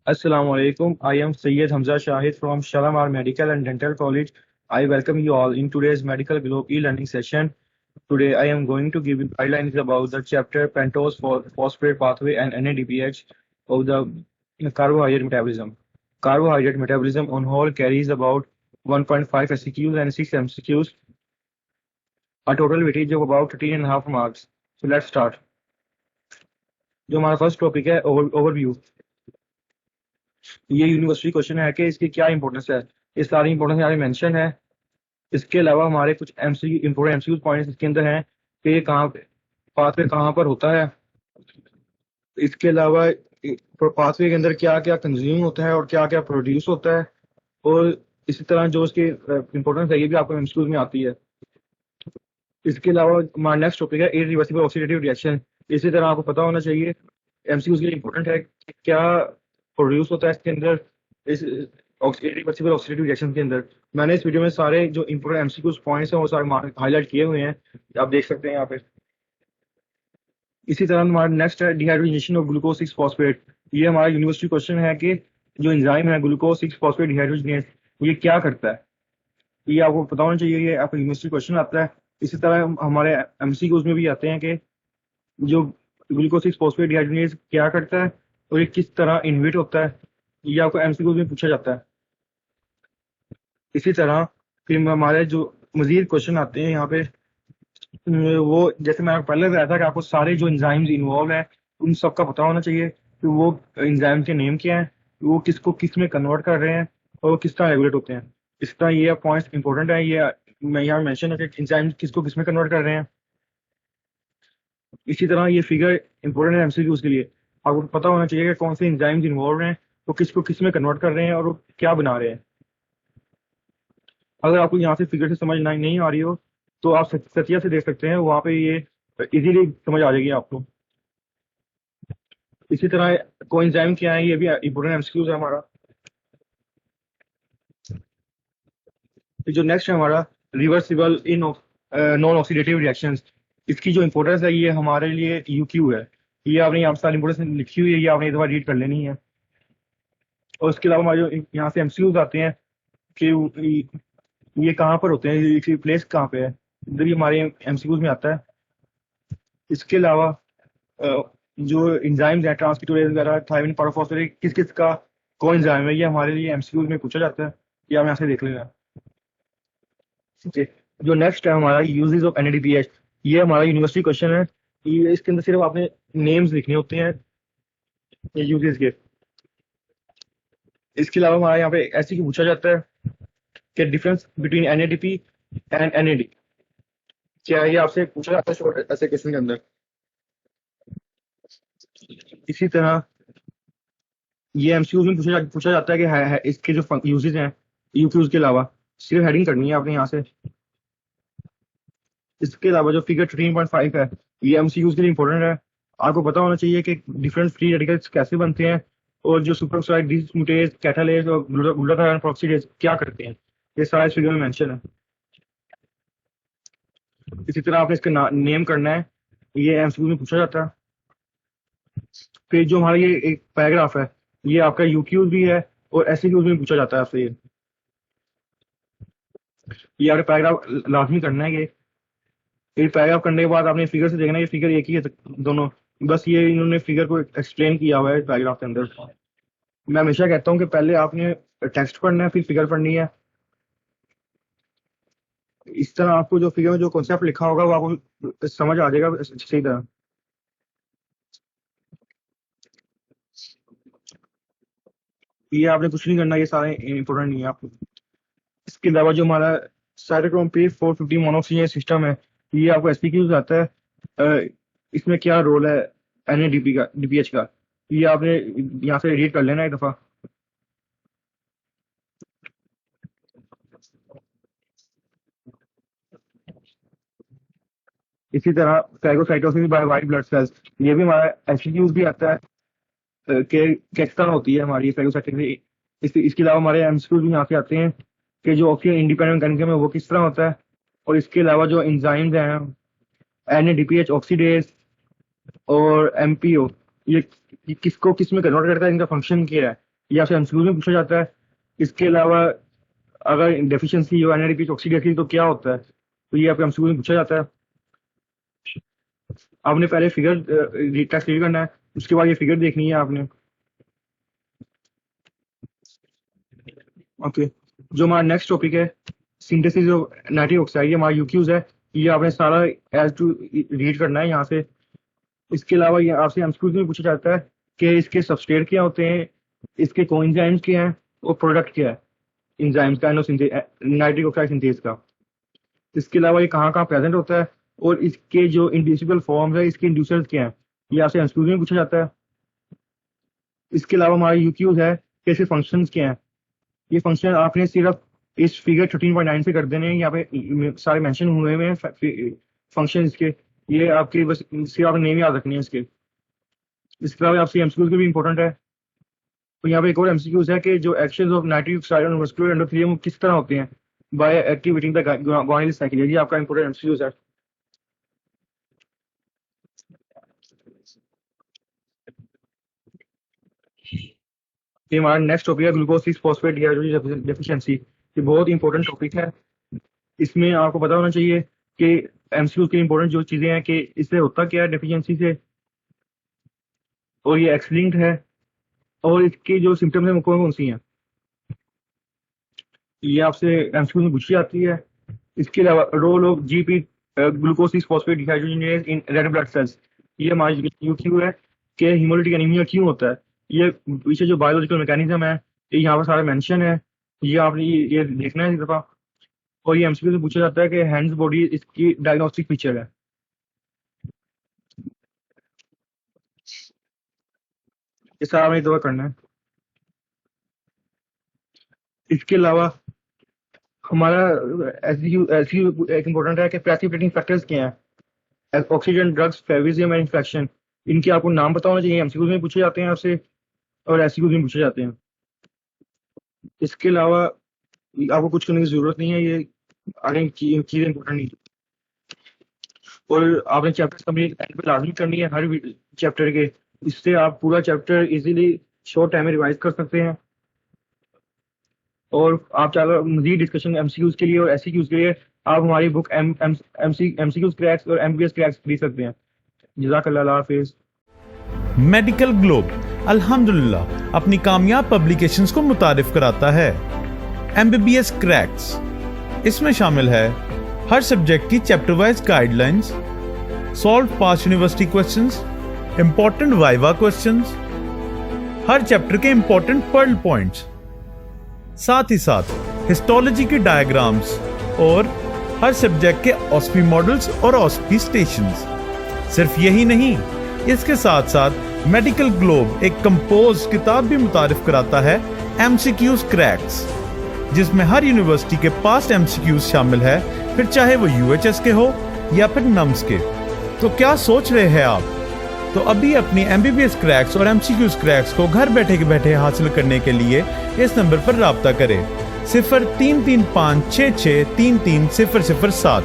Assalamu alaikum. I am Syed Hamza Shahid from Shalamar Medical and Dental College. I welcome you all in today's Medical Globe e-learning session. Today I am going to give you guidelines about the chapter pentose for phosphate pathway and NADPH of the carbohydrate metabolism. Carbohydrate metabolism on whole carries about 1.5 SEQs and 6 MCQs, a total weightage of about 13.5 marks. So let's start. जो हमारा first topic है overview. ये university question है कि इसकी क्या importance है। ये सारी इंपॉर्टेंस यहाँ मेंशन है। इसके अलावा हमारे कुछ एमसीक्यू इंपॉर्टेंट एमसीक्यू पॉइंट्स इसके अंदर हैं कि ये कहाँ पे पाथवे कहाँ पर होता है। इसके अलावा पाथवे के अंदर क्या क्या कंज्यूम होता है और क्या क्या प्रोड्यूस होता है, और इसी तरह जो उसकी इंपॉर्टेंस है ये भी आपको एमसीक्यूज में आती है। इसके अलावा हमारा नेक्स्ट टॉपिक है इरिवर्सिबल ऑक्सीडेटिव रिएक्शन। इसी तरह आपको पता होना चाहिए एमसीक्यूज के लिए इंपॉर्टेंट है कि क्या प्रोड्यूस होता है इसके अंदर, इस इरिवर्सिबल ऑक्सीडेटिव रिएक्शन के अंदर। मैंने इस वीडियो में सारे जो इंपॉर्टेंट एमसीक्यूज पॉइंट्स हैं वो सारे हाईलाइट किए हुए हैं, आप देख सकते हैं यहाँ पे। इसी तरह हमारा नेक्स्ट है डिहाइड्रोजनेशन ऑफ ग्लूकोज 6 फॉस्फेट। ये हमारा यूनिवर्सिटी क्वेश्चन है कि जो एंजाइम है ग्लूकोज 6 फॉस्फेट डिहाइड्रोजनेस, ये क्या करता है, ये आपको पता होना चाहिए। ये आपका यूनिवर्सिटी क्वेश्चन आता है। इसी तरह हमारे एमसीक्यूज में भी आते हैं कि जो ग्लूकोज 6 फॉस्फेट डिहाइड्रोजनेस क्या करता है और ये किस तरह इनहिबिट होता है, ये आपको एमसीक्यूज में पूछा जाता है। इसी तरह फिर हमारे जो मजीद क्वेश्चन आते हैं यहाँ पे, वो जैसे मैंने पहले बताया था कि आपको सारे जो एंजाइम्स इन्वॉल्व हैं उन सब का पता होना चाहिए कि वो एंजाइम के नेम क्या हैं, वो किसको किस में कन्वर्ट कर रहे हैं और वो किस तरह रेगुलेट होते हैं। इस तरह ये पॉइंट्स इंपॉर्टेंट है। ये मैं यहाँ मेंशन है कि एंजाइम किसको किस में कन्वर्ट कर रहे हैं। इसी तरह ये फिगर इंपॉर्टेंट है एमसीक्यूज के लिए। आपको पता होना चाहिए कि कौन से एंजाइम्स इन्वॉल्व हैं, वो किसको किस में कन्वर्ट कर रहे हैं और वो क्या बना रहे हैं। अगर आपको यहाँ से फिगर से समझ नहीं आ रही हो तो आप सतिया से देख सकते हैं, वहाँ पे ये इजीली समझ आ जाएगी आपको। इसी तरह कोएंजाइम क्या है, ये भी इंपॉर्टेंट एमसीक्यूज है हमारा। जो नेक्स्ट है हमारा reversible in non oxidative reactions. इसकी जो इंपॉर्टेंस है ये हमारे लिए यूक्यू है। ये आपने यहाँ सारी इंपॉर्टेंस लिखी हुई है, ये आपने एक बार रीड कर लेनी है। और उसके अलावा हमारे जो यहाँ से एमसीक्यूज आते हैं कि ये कहाँ पर होते हैं, ये प्लेस कहाँ पे है, इधर ही हमारे एमसीक्यूज में आता है। इसके अलावा जो एंजाइम्स हैं ट्रांसक्रिप्टोरेज वगैरह थायमिन पायरोफॉस्फेट किस किस का कौन एंजाइम है, ये हमारे लिए एमसीक्यूज में पूछा जाता है। ये आप यहाँ से देख लेना। ठीक है। जो नेक्स्ट है हमारा यूजेस ऑफ एनएडीपीएच। ये हमारा यूनिवर्सिटी क्वेश्चन है। ये इसके अंदर सिर्फ आपने नेम्स लिखने होते हैं यूजेस के। इसके अलावा हमारा यहाँ पे ऐसे ही पूछा जाता है कि difference between NADP and NAD क्या है, ये आपसे पूछा जाता है शॉर्ट ऐसे क्वेश्चन के अंदर। इसी तरह ये एमसीक्यूज में पूछा जाता है कि इसके जो यूजेस हैं यूक्यूज के अलावा, सिर्फ हेडिंग करनी है आपने यहाँ से। इसके अलावा जो फिगर 13.5 है ये एमसीक्यूज के लिए इंपॉर्टेंट है। आपको पता होना चाहिए कि डिफरेंट फ्री रेडिकल्स कैसे बनते हैं और जो सुपरऑक्साइड डिसम्यूटेज कैटालेज और ग्लूटाथायोन पेरोक्सीडेज क्या करते हैं, ये सारा इस फिगर में मेंशन है। इसी तरह आपने इसका नेम करना है, ये एमसीक्यू में पूछा जाता है। फिर जो हमारा ये एक पैराग्राफ है ये आपका यूक्यूज भी है और एसक्यूज में पूछा जाता है आपसे। ये आपने पैराग्राफ लाजमी करना है। ये पैराग्राफ करने के बाद आपने फिगर से देखना है, ये फिगर एक ही है दोनों, बस ये इन्होंने फिगर को एक्सप्लेन किया हुआ है पैराग्राफ के अंदर। मैं हमेशा कहता हूँ कि पहले आपने टेक्स्ट पढ़ना है फिर फिगर पढ़नी है। इस तरह आपको जो फिगर में जो कॉन्सेप्ट लिखा होगा वो आपको समझ आ जाएगा सही तरह। ये आपने कुछ नहीं करना, ये सारे इंपॉर्टेंट नहीं है आपको। इसके अलावा जो हमारा साइटोक्रोम P450 मोनोऑक्सीजन सिस्टम है ये आपको एसपीक्यूज आता है। इसमें क्या रोल है एनएडीपी का डीपीएच का, ये आपने यहाँ से रीड कर लेना एक दफा। इसी तरह phagocytosis by white blood cells, ये भी हमारा एसपीक्यूज भी आता है कि किस तरह होती है हमारी फैगोसाइटोसिस। इसके अलावा हमारे एमसीक्यूज भी यहाँ से आते हैं कि जो ऑक्सीजन इंडिपेंडेंट मैकेनिज्म है वो किस तरह होता है। और इसके अलावा जो एंजाइम्स हैं एनएडीपीएच ऑक्सीडेज और एमपीओ, ये किसको किस में कन्वर्ट करता है, इनका फंक्शन क्या है, ये आपसे एमसीक्यू में पूछा जाता है। इसके अलावा अगर डेफिशिएंसी हो एनएडीपी ऑक्सीडेशन तो क्या होता है, तो ये आपके एमसीक्यू में पूछा जाता है। आपने पहले फिगर टेस्ट रीड करना है, उसके बाद ये फिगर देखनी है आपने। ओके, जो हमारा नेक्स्ट टॉपिक है सिंथेसिस ऑफ नाइट्रिक ऑक्साइड, ये हमारा यूक्यूज है, ये आपने सारा एज टू रीड करना है यहाँ से। इसके अलावा ये आपसे एमसीक्यूज में पूछा जाता है कि इसके सबस्ट्रेट क्या होते हैं, इसके कोएंजाइम्स क्या हैं और प्रोडक्ट क्या है एंजाइम्स का नाइट्रिक ऑक्साइड सिंथेस का। इसके अलावा ये कहाँ कहाँ प्रेजेंट होता है और इसके जो इंडिविजुअल फॉर्म्स है इसके इंड्यूसर्स क्या हैं, ये आपसे एमसीक्यूज में पूछा जाता है। इसके अलावा हमारा यूक्यूज है कि इसके फंक्शंस क्या हैं। ये फंक्शन आपने सिर्फ इस फिगर 13.9 से कर देने हैं, यहाँ पे सारे मेंशन हुए हैं फंक्शन इसके, ये आपके बस सिर्फ आपने नेम याद रखनी है इसके। इसके अलावा आपसे एमसीक्यूज भी इंपॉर्टेंट है। तो यहाँ पे एक और एमसीक्यूज है कि जो actions of nitric oxide on muscular endothelium किस तरह होते हैं बाय एक्टिवेटिंग द गुआनिल साइकिल, ये आपका इंपॉर्टेंट एमसीक्यूज है। ये हमारा नेक्स्ट टॉपिक है ग्लूकोज 6 फॉस्फेट डिहाइड्रोजन डेफिशिएंसी। ये बहुत इंपॉर्टेंट टॉपिक है। इसमें आपको पता होना चाहिए कि एमसीक्यू की इंपॉर्टेंट जो चीजें हैं कि इससे होता क्या है डेफिशिएंसी से, और ये एक्स लिंक्ड है, और इसकी जो सिम्टम्स हैं वो कौन कौन सी हैं, ये आपसे एमसीक्यू में पूछी जाती है। इसके अलावा role of GP glucose 6 phosphate dehydrogenase in red blood cells, ये हमारी यूक्यू है कि हीमोलिटिक एनीमिया क्यों होता है। ये पीछे जो बायोलॉजिकल मैकेनिज्म है ये यहाँ पर सारा मेंशन है, ये आपने ये देखना है इस दफा। और ये एमसीक्यू से पूछा जाता है कि हैंड्स बॉडी इसकी डायग्नोस्टिक फीचर है। ये सारा हमें दवा करना है। इसके अलावा हमारा एसक्यू एक इम्पोर्टेंट है कि प्रेसिपिटेटिंग फैक्टर्स क्या हैं, ऑक्सीजन, ड्रग्स, फेविजियम एंड इन्फेक्शन, इनके आपको नाम पता होना चाहिए। एमसीक्यू में पूछे जाते हैं आपसे और एसक्यू में पूछे जाते हैं। इसके अलावा आपको कुछ करने की जरूरत नहीं है, ये आगे चीजें इंपॉर्टेंट नहीं। और आपने चैप्टर कंप्लीट एंड पे लाजमी करनी है हर चैप्टर के, इससे आप पूरा चैप्टर इजीली शॉर्ट टाइम में रिवाइज कर सकते हैं। और आप चाहे मजीद डिस्कशन एमसीक्यूज के लिए और एससीक्यूज के लिए आप हमारी बुक एमसीक्यूज क्रैक्स और एमबीएस क्रैक्स खरीद सकते हैं। जज़ाकल्लाह, अल्लाह हाफिज़। मेडिकल ग्लोब अल्हम्दुलिल्लाह अपनी कामयाब पब्लिकेशंस को मुतारिफ कराता है। एमबीबीएस क्रैक्स, इसमें शामिल है हर सब्जेक्ट की chapter wise guidelines, solve past university questions, important viva questions, हर चैप्टर के इंपॉर्टेंट पर्ल पॉइंट्स, साथ ही साथ हिस्टोलॉजी के डायग्राम्स और हर सब्जेक्ट के ऑस्पी मॉडल्स और ऑस्पी स्टेशंस। सिर्फ यही नहीं, इसके साथ साथ मेडिकल ग्लोब एक कंपोज किताब भी मुतारिफ कराता है, एमसीक्यूज क्रैक्स, जिसमें हर यूनिवर्सिटी के पास्ट एमसीक्यूज शामिल है, फिर चाहे वो यूएचएस के हो या फिर नम्स के। तो क्या सोच रहे हैं आप? तो अभी अपनी एमबीबीएस क्रैक्स और एमसीक्यूज क्रैक्स को घर बैठे हासिल करने के लिए इस नंबर पर राब्ता करें 033566330007।